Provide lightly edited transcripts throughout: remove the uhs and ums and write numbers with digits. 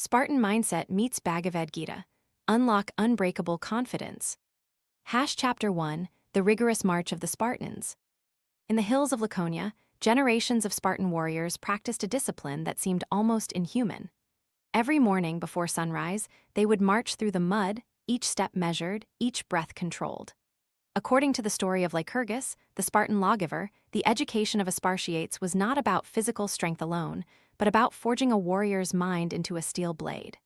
Spartan Mindset meets Bhagavad Gita. Unlock Unbreakable Confidence. Chapter 1, The Rigorous March of the Spartans. In the hills of Laconia, generations of Spartan warriors practiced a discipline that seemed almost inhuman. Every morning before sunrise, they would march through the mud, each step measured, each breath controlled. According to the story of Lycurgus, the Spartan lawgiver, the education of a Spartiates was not about physical strength alone, but about forging a warrior's mind into a steel blade.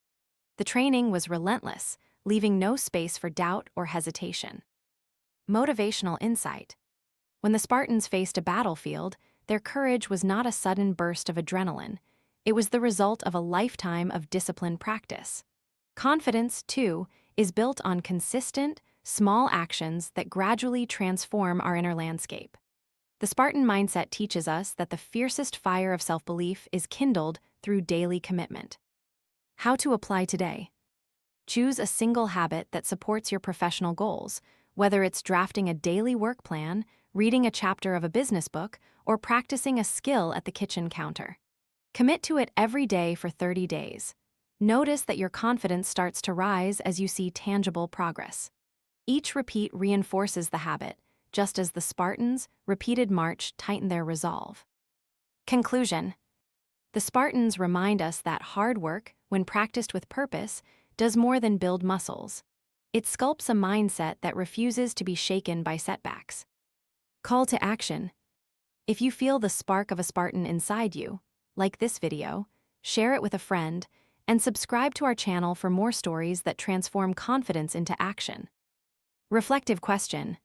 The training was relentless, leaving no space for doubt or hesitation. Motivational insight. When the Spartans faced a battlefield, their courage was not a sudden burst of adrenaline. It was the result of a lifetime of disciplined practice. Confidence, too, is built on consistent, small actions that gradually transform our inner landscape. The Spartan mindset teaches us that the fiercest fire of self-belief is kindled through daily commitment. How to apply today. Choose a single habit that supports your professional goals, whether it's drafting a daily work plan, reading a chapter of a business book, or practicing a skill at the kitchen counter. Commit to it every day for 30 days. Notice that your confidence starts to rise as you see tangible progress. Each repeat reinforces the habit, just as the Spartans' repeated march tightened their resolve. Conclusion. The Spartans remind us that hard work, when practiced with purpose, does more than build muscles. It sculpts a mindset that refuses to be shaken by setbacks. Call to action. If you feel the spark of a Spartan inside you, like this video, share it with a friend, and subscribe to our channel for more stories that transform confidence into action. Reflective question.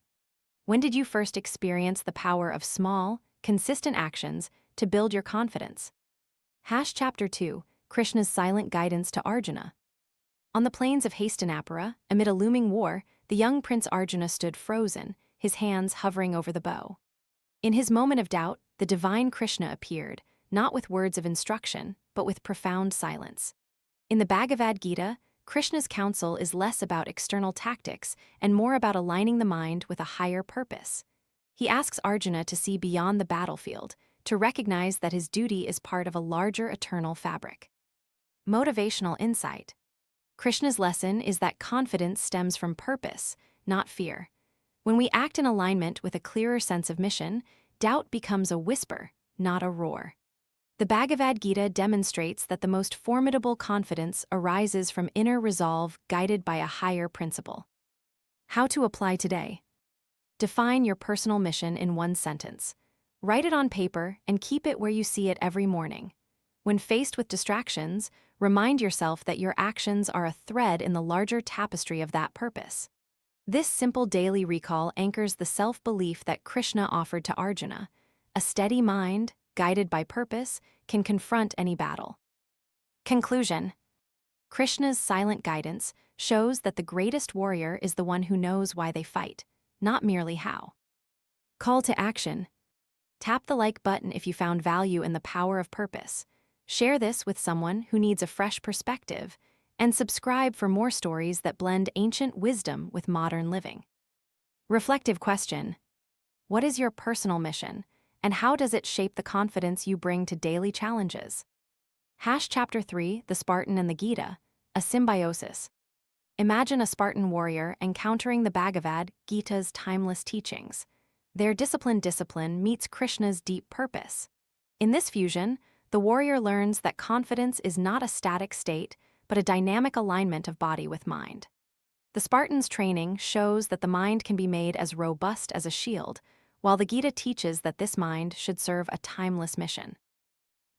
When did you first experience the power of small, consistent actions to build your confidence? Chapter 2, Krishna's silent guidance to Arjuna. On the plains of Hastinapura, amid a looming war, the young Prince Arjuna stood frozen, his hands hovering over the bow. In his moment of doubt, the divine Krishna appeared, not with words of instruction, but with profound silence. In the Bhagavad Gita, Krishna's counsel is less about external tactics and more about aligning the mind with a higher purpose. He asks Arjuna to see beyond the battlefield, to recognize that his duty is part of a larger eternal fabric. Motivational insight. Krishna's lesson is that confidence stems from purpose, not fear. When we act in alignment with a clearer sense of mission, doubt becomes a whisper, not a roar. The Bhagavad Gita demonstrates that the most formidable confidence arises from inner resolve guided by a higher principle. How to apply today. Define your personal mission in one sentence. Write it on paper and keep it where you see it every morning. When faced with distractions, remind yourself that your actions are a thread in the larger tapestry of that purpose. This simple daily recall anchors the self-belief that Krishna offered to Arjuna. A steady mind, guided by purpose, can confront any battle. Conclusion. Krishna's silent guidance shows that the greatest warrior is the one who knows why they fight, not merely how. Call to action. Tap the like button if you found value in the power of purpose. Share this with someone who needs a fresh perspective, and subscribe for more stories that blend ancient wisdom with modern living. Reflective question. What is your personal mission, and how does it shape the confidence you bring to daily challenges? Chapter 3, The Spartan and the Gita, a symbiosis. Imagine a Spartan warrior encountering the Bhagavad Gita's timeless teachings. Their discipline meets Krishna's deep purpose. In this fusion, the warrior learns that confidence is not a static state, but a dynamic alignment of body with mind. The Spartan's training shows that the mind can be made as robust as a shield, while the Gita teaches that this mind should serve a timeless mission.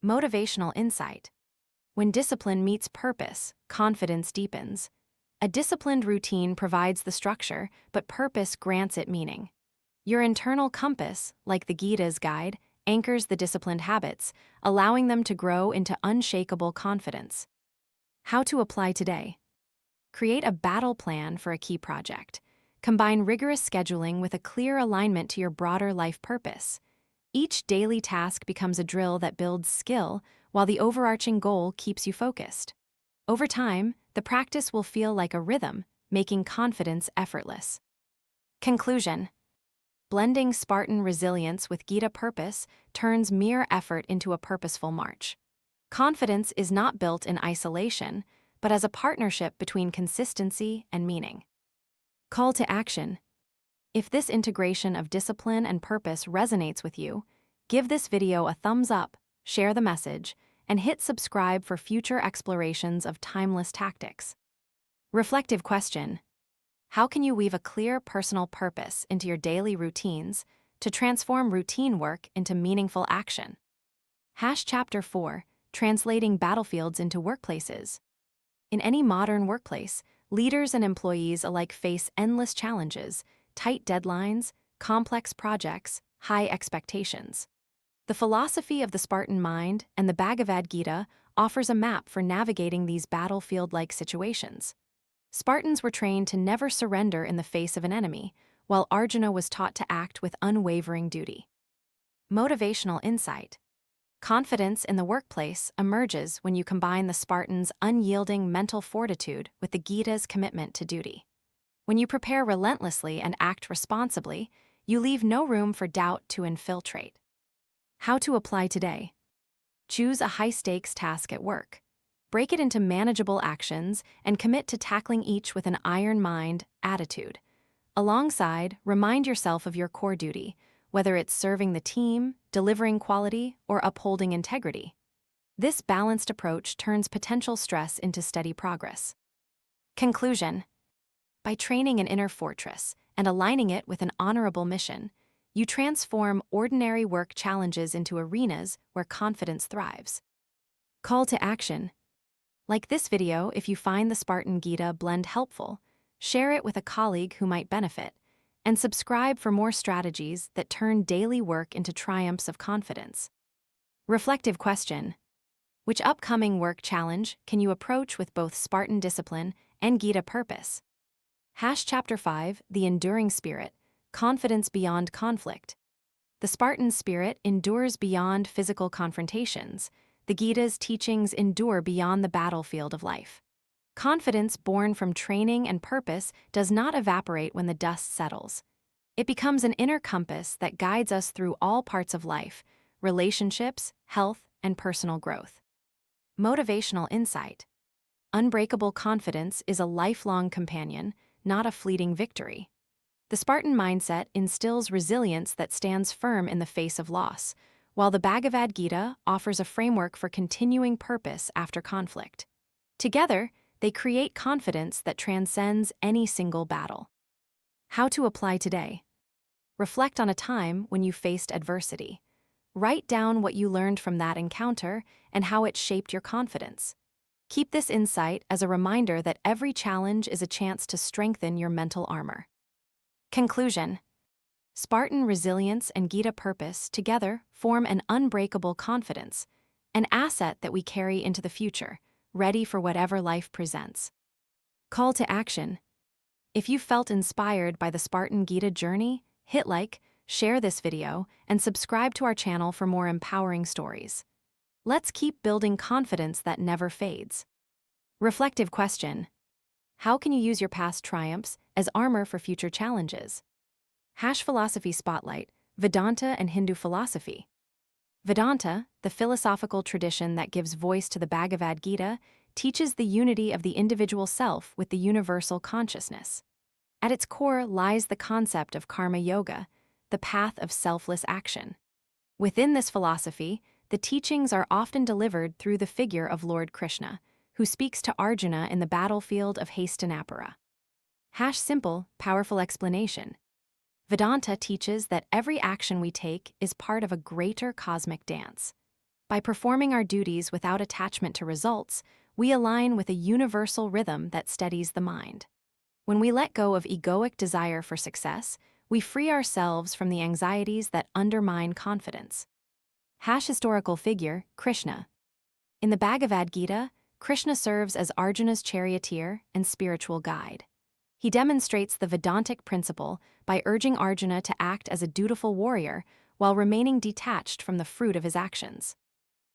Motivational insight. When discipline meets purpose, confidence deepens. A disciplined routine provides the structure, but purpose grants it meaning. Your internal compass, like the Gita's guide, anchors the disciplined habits, allowing them to grow into unshakable confidence. How to apply today. Create a battle plan for a key project. Combine rigorous scheduling with a clear alignment to your broader life purpose. Each daily task becomes a drill that builds skill, while the overarching goal keeps you focused. Over time, the practice will feel like a rhythm, making confidence effortless. Conclusion. Blending Spartan resilience with Gita purpose turns mere effort into a purposeful march. Confidence is not built in isolation, but as a partnership between consistency and meaning. Call to action. If this integration of discipline and purpose resonates with you, give this video a thumbs up, share the message, and hit subscribe for future explorations of timeless tactics. Reflective question. How can you weave a clear personal purpose into your daily routines to transform routine work into meaningful action? Chapter 4, Translating Battlefields into Workplaces. In any modern workplace, leaders and employees alike face endless challenges, tight deadlines, complex projects, high expectations. The philosophy of the Spartan mind and the Bhagavad Gita offers a map for navigating these battlefield-like situations. Spartans were trained to never surrender in the face of an enemy, while Arjuna was taught to act with unwavering duty. Motivational insight. Confidence in the workplace emerges when you combine the Spartans' unyielding mental fortitude with the Gita's commitment to duty. When you prepare relentlessly and act responsibly, you leave no room for doubt to infiltrate. How to apply today. Choose a high-stakes task at work. Break it into manageable actions and commit to tackling each with an iron mind attitude. Alongside, remind yourself of your core duty, whether it's serving the team, delivering quality, or upholding integrity. This balanced approach turns potential stress into steady progress. Conclusion. By training an inner fortress and aligning it with an honorable mission, you transform ordinary work challenges into arenas where confidence thrives. Call to action. Like this video, if you find the Spartan Gita blend helpful, share it with a colleague who might benefit, and subscribe for more strategies that turn daily work into triumphs of confidence. Reflective question. Which upcoming work challenge can you approach with both Spartan discipline and Gita purpose? Chapter 5, The Enduring Spirit, Confidence Beyond Conflict. The Spartan spirit endures beyond physical confrontations. The Gita's teachings endure beyond the battlefield of life. Confidence born from training and purpose does not evaporate when the dust settles. It becomes an inner compass that guides us through all parts of life, relationships, health, and personal growth. Motivational insight. Unbreakable confidence is a lifelong companion, not a fleeting victory. The Spartan mindset instills resilience that stands firm in the face of loss, while the Bhagavad Gita offers a framework for continuing purpose after conflict. Together, they create confidence that transcends any single battle. How to apply today. Reflect on a time when you faced adversity. Write down what you learned from that encounter and how it shaped your confidence. Keep this insight as a reminder that every challenge is a chance to strengthen your mental armor. Conclusion. Spartan resilience and Gita purpose together form an unbreakable confidence, an asset that we carry into the future, ready for whatever life presents. Call to action. If you felt inspired by the Spartan Gita journey, hit like, share this video, and subscribe to our channel for more empowering stories. Let's keep building confidence that never fades. Reflective question. How can you use your past triumphs as armor for future challenges? Philosophy Spotlight, Vedanta and Hindu Philosophy. Vedanta, the philosophical tradition that gives voice to the Bhagavad Gita, teaches the unity of the individual self with the universal consciousness. At its core lies the concept of karma yoga, the path of selfless action. Within this philosophy, the teachings are often delivered through the figure of Lord Krishna, who speaks to Arjuna in the battlefield of Hastinapura. Simple, powerful explanation. Vedanta teaches that every action we take is part of a greater cosmic dance. By performing our duties without attachment to results, we align with a universal rhythm that steadies the mind. When we let go of egoic desire for success, we free ourselves from the anxieties that undermine confidence. Historical figure, Krishna. In the Bhagavad Gita, Krishna serves as Arjuna's charioteer and spiritual guide. He demonstrates the Vedantic principle by urging Arjuna to act as a dutiful warrior while remaining detached from the fruit of his actions.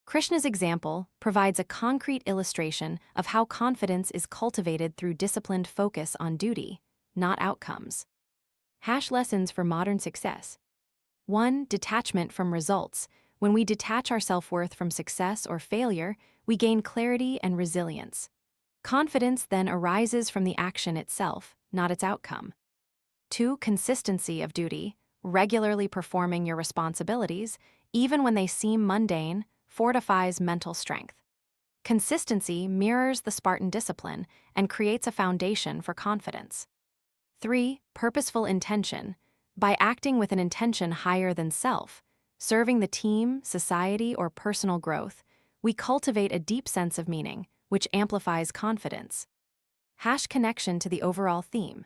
Krishna's example provides a concrete illustration of how confidence is cultivated through disciplined focus on duty, not outcomes. Lessons for modern success. 1. Detachment from results. When we detach our self-worth from success or failure, we gain clarity and resilience. Confidence then arises from the action itself, not its outcome. 2. Consistency of duty. Regularly performing your responsibilities, even when they seem mundane, fortifies mental strength. Consistency mirrors the Spartan discipline and creates a foundation for confidence. 3. Purposeful intention. By acting with an intention higher than self, serving the team, society, or personal growth, we cultivate a deep sense of meaning, which amplifies confidence. Connection to the overall theme.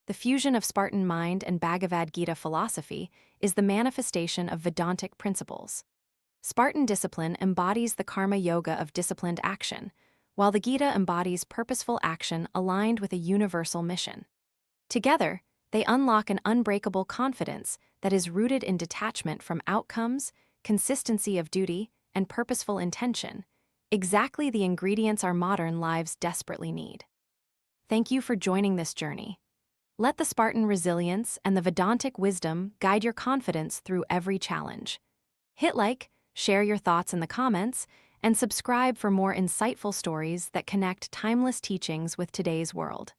The fusion of Spartan mind and Bhagavad Gita philosophy is the manifestation of Vedantic principles. Spartan discipline embodies the karma yoga of disciplined action, while the Gita embodies purposeful action aligned with a universal mission. Together, they unlock an unbreakable confidence that is rooted in detachment from outcomes, consistency of duty, and purposeful intention, exactly the ingredients our modern lives desperately need. Thank you for joining this journey. Let the Spartan resilience and the Vedantic wisdom guide your confidence through every challenge. Hit like, share your thoughts in the comments, and subscribe for more insightful stories that connect timeless teachings with today's world.